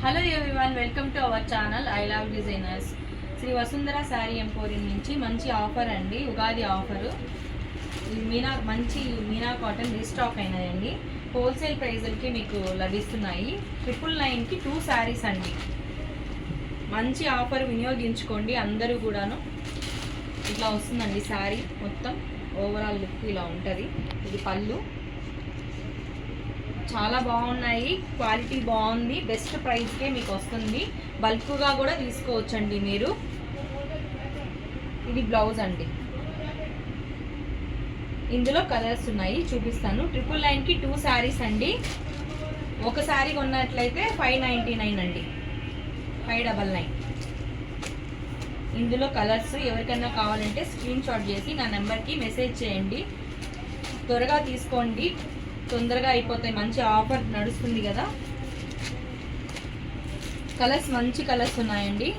Hello everyone, welcome to our channel I love designers. Shri Vasundhara sari emporium నుంచి మంచి offer అండి, Ugadi offer. మంచి మీనా కాటన్ రీస్టాక్ అయినాయండి. హోల్సేల్ ప్రైజులకి మీకు లభిస్తున్నాయి. 999కి 2 శారీస్ అండి. మంచి ఆఫర్ వినియోగించుకోండి అందరూ కూడాను. ఇట్లా వస్తుందండి శారీ మొత్తం. ఓవరాల్ లుక్ ఇలా ఉంటుంది. ఇది పళ్ళు. చాలా బాగున్నాయి, క్వాలిటీ బాగుంది, బెస్ట్ ప్రైస్కే మీకు వస్తుంది. బల్క్గా కూడా తీసుకోవచ్చండి మీరు. ఇది బ్లౌజ్ అండి. ఇందులో కలర్స్ ఉన్నాయి, చూపిస్తాను. 999కి 2 శారీస్ అండి. ఒక శారీ కొన్నట్లయితే 599 అండి, 599. ఇందులో కలర్స్ ఎవరికైనా కావాలంటే స్క్రీన్ షాట్ చేసి నా నెంబర్కి మెసేజ్ చేయండి. త్వరగా తీసుకోండి, తొందరగా అయిపోతాయి. మంచి ఆఫర్ నడుస్తుంది కదా. కలర్స్ మంచి కలర్స్ ఉన్నాయండి.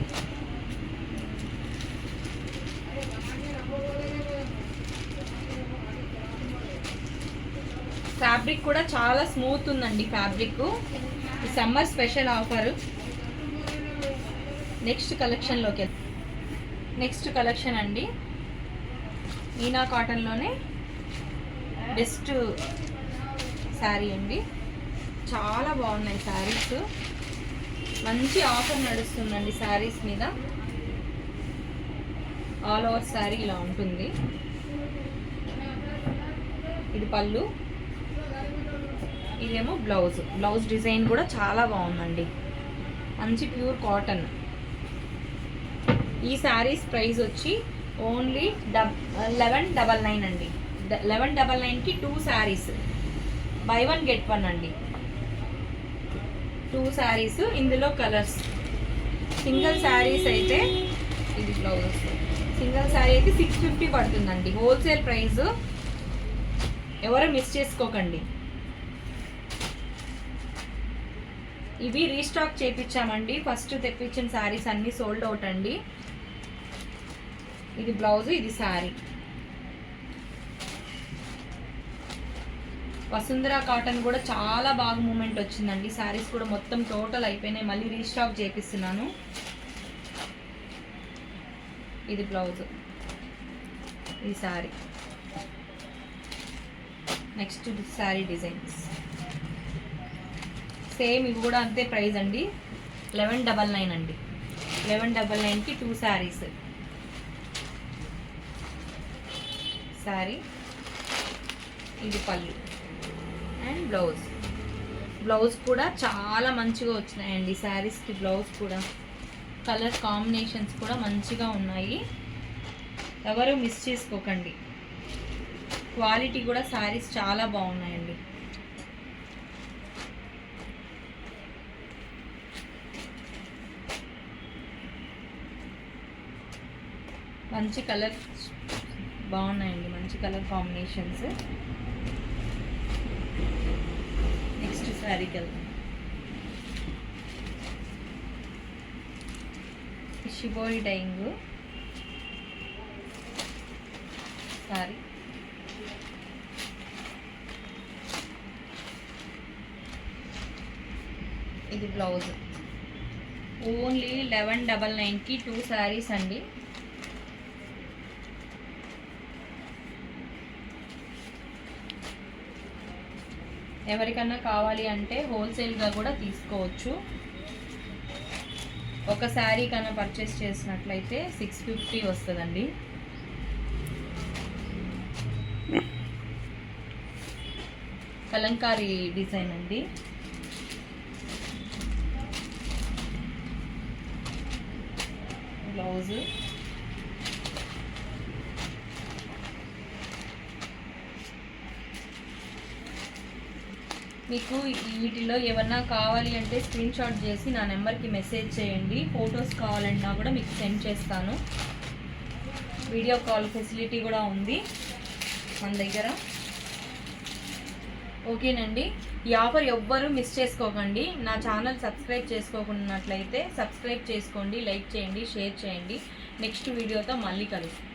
ఫ్యాబ్రిక్ కూడా చాలా స్మూత్ ఉందండి. Fabric summer special offer. Next collection అండి, మీనా కాటన్లోనే బెస్ట్ శారీ అండి. చాలా బాగున్నాయి శారీస్. మంచి ఆఫర్ నడుస్తుందండి శారీస్ మీద. ఆల్ ఓవర్ శారీ ఇలా ఉంటుంది. ఇది పళ్ళు, ఇదేమో బ్లౌజ్ డిజైన్ కూడా చాలా బాగుందండి. మంచి ప్యూర్ కాటన్. ఈ శారీస్ ప్రైస్ వచ్చి ఓన్లీ 1199 అండి. 1199కి 2 శారీస్, బై 1 గెట్ 1 అండి. 2 శారీస్. ఇందులో కలర్స్. సింగిల్ శారీస్ అయితే ఇది బ్లౌజ్. సింగిల్ శారీ అయితే 650 పడుతుందండి, హోల్సేల్ ప్రైస్. ఎవరు మిస్ చేసుకోకండి. ఇవి రీస్టాక్ చేపించామండి. ఫస్ట్ తెప్పించిన శారీస్ అన్నీ సోల్డ్ అవుట్ అండి. ఇది బ్లౌజ్, ఇది శారీ. వసుంధర కాటన్ కూడా చాలా బాగా మూమెంట్ వచ్చిందండి. శారీస్ కూడా మొత్తం టోటల్ అయిపోయినాయి, మళ్ళీ రీస్టాక్ చేపిస్తున్నాను. ఇది బ్లౌజ్, ఇది sari. Next sari designs same. ఇవి కూడా అంతే ప్రైస్ అండి, 1199 అండి. 1199కి 2 శారీస్. శారీ, ఇది పళ్ళు అండ్ బ్లౌజ్ కూడా చాలా మంచిగా వచ్చినాయండి శారీస్కి. బ్లౌజ్ కూడా కలర్ కాంబినేషన్స్ కూడా మంచిగా ఉన్నాయి. ఎవరు మిస్ చేసుకోకండి. క్వాలిటీ కూడా శారీస్ చాలా బాగున్నాయండి. మంచి కలర్ బాగున్నాయండి, మంచి కలర్ కాంబినేషన్స్. నెక్స్ట్ శారీకి వెళ్తాం. Shibori dyeing sari. ఇది బ్లౌజ్. ఓన్లీ 1199కి 2 శారీస్ అండి. ఎవరికన్నా కావాలి అంటే హోల్సేల్గా కూడా తీసుకోవచ్చు. ఒక శారీ కన్నా పర్చేస్ చేసినట్లయితే 650 వస్తుందండి. కలంకారీ డిజైన్ అండి. బ్లౌజ్, మీకు వీటిలో ఏమన్నా కావాలి అంటే స్క్రీన్ షాట్ చేసి నా నెంబర్కి మెసేజ్ చేయండి. ఫొటోస్ కావాలన్నా కూడా మీకు సెండ్ చేస్తాను. వీడియో కాల్ ఫెసిలిటీ కూడా ఉంది మన దగ్గర. ఓకేనండి, ఈ ఆఫర్ ఎవ్వరూ మిస్ చేసుకోకండి. నా ఛానల్ సబ్స్క్రైబ్ చేసుకోకున్నట్లయితే సబ్స్క్రైబ్ చేసుకోండి, లైక్ చేయండి, షేర్ చేయండి. నెక్స్ట్ వీడియోతో మళ్ళీ కలుస్తాను.